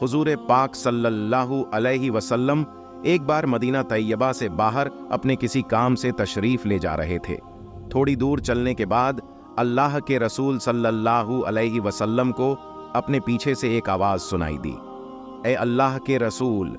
हुजूर पाक सल्लल्लाहु अलैहि वसल्लम एक बार मदीना तैयबा से बाहर अपने किसी काम से तशरीफ ले जा रहे थे। थोड़ी दूर चलने के बाद अल्लाह के रसूल सल्लल्लाहु अलैहि वसल्लम को अपने पीछे से एक आवाज सुनाई दी, ए अल्लाह के रसूल।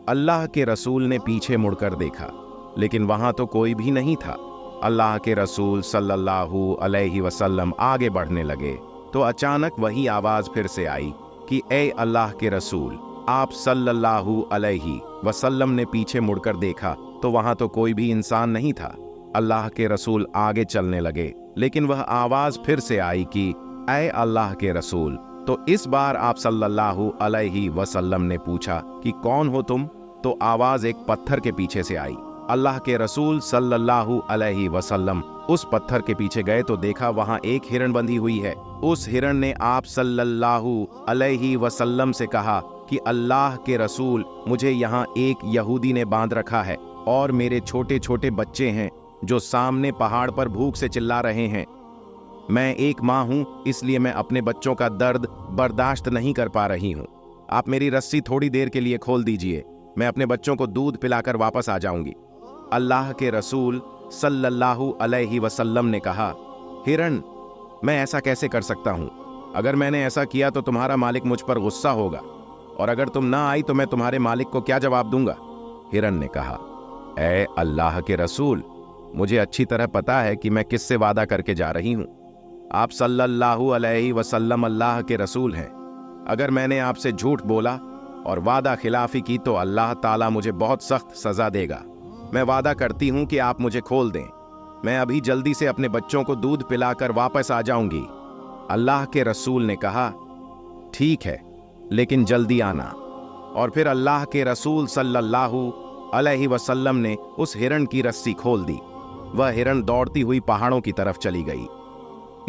अल्लाह के रसूल ने पीछे मुड़कर देखा, लेकिन वहां तो कोई भी नहीं था। अल्लाह के रसूल सल्लल्लाहु अलैहि वसल्लम आगे बढ़ने लगे तो अचानक वही आवाज फिर से आई कि ए अल्लाह के रसूल। आप सल्लल्लाहु अलैहि वसल्लम ने पीछे मुड़कर देखा तो वहां तो कोई भी इंसान नहीं था। अल्लाह के रसूल आगे चलने लगे, लेकिन वह आवाज फिर से आई कि ए अल्लाह के रसूल। तो इस बार आप सल्लल्लाहु अलैहि वसल्लम ने पूछा कि कौन हो तुम? तो आवाज एक पत्थर के पीछे से आई। अल्लाह के रसूल सल्लल्लाहु अलैहि वसल्लम उस पत्थर के पीछे गए तो देखा वहां एक हिरण बंधी हुई है। उस हिरण ने आप सल्लल्लाहु अलैहि वसल्लम से कहा कि अल्लाह के रसूल, मुझे यहाँ एक यहूदी ने बांध रखा है और मेरे छोटे छोटे बच्चे हैं जो सामने पहाड़ पर भूख से चिल्ला रहे हैं। मैं एक माँ हूँ, इसलिए मैं अपने बच्चों का दर्द बर्दाश्त नहीं कर पा रही हूँ। आप मेरी रस्सी थोड़ी देर के लिए खोल दीजिए, मैं अपने बच्चों को दूध पिलाकर वापस आ जाऊंगी। अल्लाह के रसूल सल्लल्लाहु अलैहि वसल्लम ने कहा, हिरण, मैं ऐसा कैसे कर सकता हूँ? अगर मैंने ऐसा किया तो तुम्हारा मालिक मुझ पर गुस्सा होगा, और अगर तुम ना आई तो मैं तुम्हारे मालिक को क्या जवाब दूंगा? हिरण ने कहा, ए अल्लाह के रसूल, मुझे अच्छी तरह पता है कि मैं किससे वादा करके जा रही हूँ। आप सल्लल्लाहु अलैहि वसल्लम अल्लाह के रसूल हैं। अगर मैंने आपसे झूठ बोला और वादा खिलाफी की तो अल्लाह ताला मुझे बहुत सख्त सजा देगा। मैं वादा करती हूं कि आप मुझे खोल दें, मैं अभी जल्दी से अपने बच्चों को दूध पिलाकर वापस आ जाऊंगी। अल्लाह के रसूल ने कहा, ठीक है, लेकिन जल्दी आना। और फिर अल्लाह के रसूल सल्लल्लाहु अलैहि वसल्लम ने उस हिरण की रस्सी खोल दी। वह हिरण दौड़ती हुई पहाड़ों की तरफ चली गई।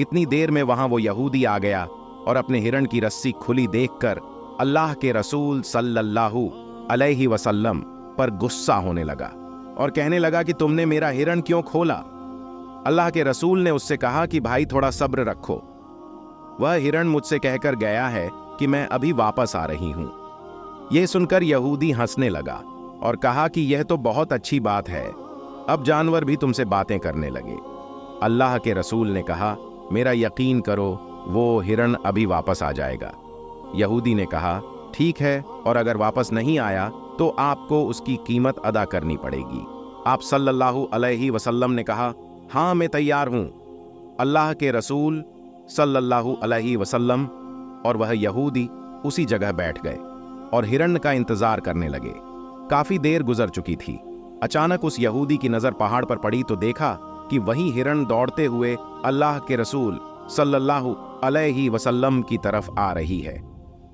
इतनी देर में वहां वो यहूदी आ गया और अपने हिरण की रस्सी खुली देखकर अल्लाह के रसूल सल्लल्लाहु अलैहि वसल्लम पर गुस्सा होने लगा और कहने लगा कि तुमने मेरा हिरण क्यों खोला? अल्लाह के रसूल ने उससे कहा कि भाई थोड़ा सब्र रखो, वह हिरण मुझसे कहकर गया है कि मैं अभी वापस आ रही हूं। यह सुनकर यहूदी हंसने लगा और कहा कि यह तो बहुत अच्छी बात है, अब जानवर भी तुमसे बातें करने लगे। अल्लाह के रसूल ने कहा, मेरा यकीन करो, वो हिरण अभी वापस आ जाएगा। यहूदी ने कहा, ठीक है, और अगर वापस नहीं आया तो आपको उसकी कीमत अदा करनी पड़ेगी। आप सल्लल्लाहु अलैहि वसल्लम ने कहा, हाँ मैं तैयार हूं। अल्लाह के रसूल सल्लल्लाहु अलैहि वसल्लम और वह यहूदी उसी जगह बैठ गए और हिरण का इंतजार करने लगे। काफी देर गुजर चुकी थी। अचानक उस यहूदी की नजर पहाड़ पर पड़ी तो देखा कि वही हिरण दौड़ते हुए अल्लाह के रसूल सल्लल्लाहु अलैहि वसल्लम की तरफ आ रही है,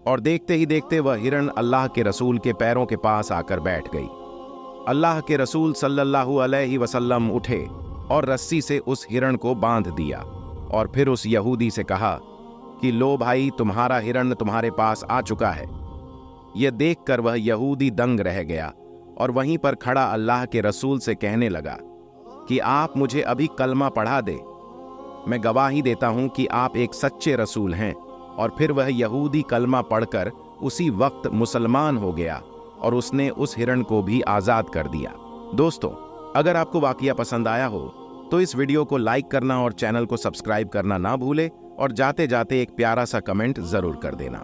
और देखते ही देखते वह हिरण अल्लाह के रसूल के पैरों के पास आकर बैठ गई। अल्लाह के रसूल सल्लल्लाहु अलैहि वसल्लम उठे और रस्सी से उस हिरण को बांध दिया और फिर उस यहूदी से कहा कि लो भाई, तुम्हारा हिरण तुम्हारे पास आ चुका है। यह देखकर वह यहूदी दंग रह गया और वहीं पर खड़ा अल्लाह के रसूल से कहने लगा कि आप मुझे अभी कलमा पढ़ा दे, मैं गवाही देता हूं कि आप एक सच्चे रसूल हैं। और फिर वह यहूदी कलमा पढ़कर उसी वक्त मुसलमान हो गया और उसने उस हिरण को भी आजाद कर दिया। दोस्तों, अगर आपको वाकया पसंद आया हो तो इस वीडियो को लाइक करना और चैनल को सब्सक्राइब करना ना भूले, और जाते जाते एक प्यारा सा कमेंट जरूर कर देना।